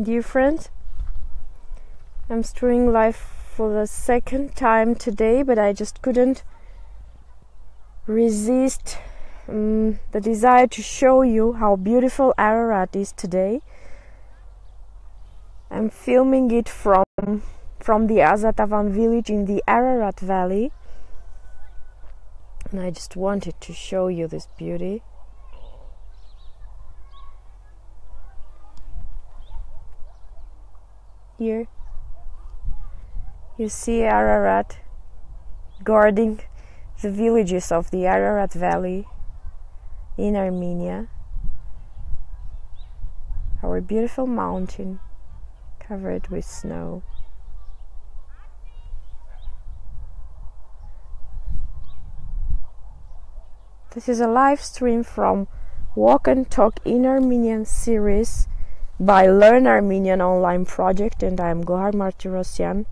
Dear friends, I'm streaming live for the second time today, but I just couldn't resist the desire to show you how beautiful Ararat is today. I'm filming it from the Azatavan village in the Ararat valley, and I just wanted to show you this beauty. Here you see Ararat guarding the villages of the Ararat valley in Armenia, our beautiful mountain covered with snow. This is a live stream from Walk and Talk in Armenian series by Learn Armenian Online Project, and I am Gohar Martirosyan.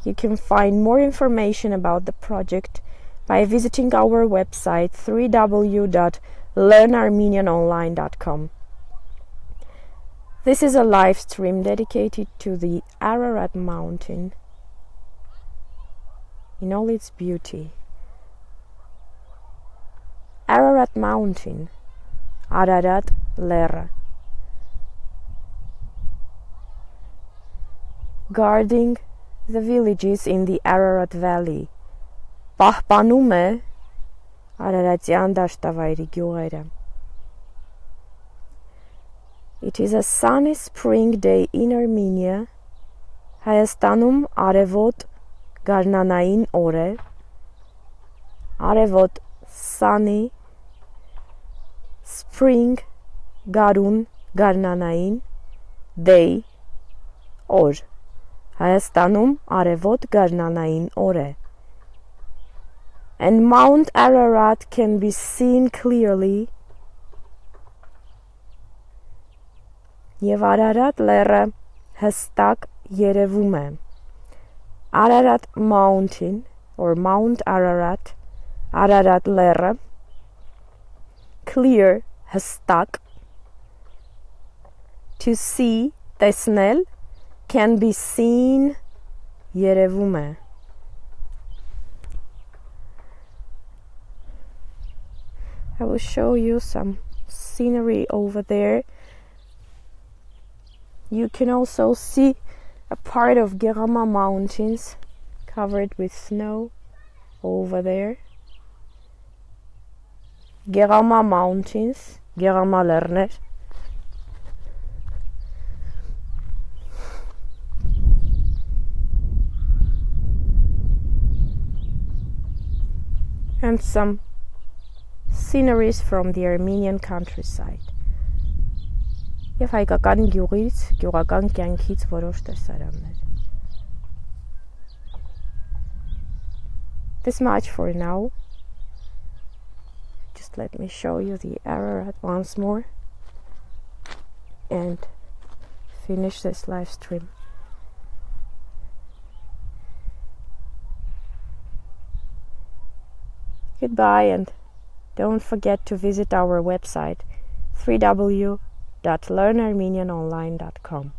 You can find more information about the project by visiting our website www.learnarmenianonline.com. This is a live stream dedicated to the Ararat mountain in all its beauty. Ararat mountain, Ararat Lera, guarding the villages in the Ararat valley, պահպանում է Արարատյան դաշտավայրի գյուղերը. It is a sunny spring day in Armenia. Հայաստանում արևոտ գարնանային օր է. Արևոտ sunny spring Garun Garnanain Day Or Հայաստանում արևոտ գարնանային օր է. And Mount Ararat can be seen clearly. Եվ Ararat լեռը հստակ երևում է. Ararat Mountain or Mount Ararat, Ararat լեռը, clear, hstak, to see, տեսնել, can be seen, երևում է. I will show you some scenery over there. You can also see a part of Gerama mountains covered with snow over there. Gerama mountains, Gerama լեռներ. And some sceneries from the Armenian countryside. Եվ հայկական գյուղից, գյուղական կյանքից որոշ տեսարաններ. This much for now. Just let me show you the Ararat once more and finish this live stream. Goodbye, and don't forget to visit our website www.learnarmenianonline.com.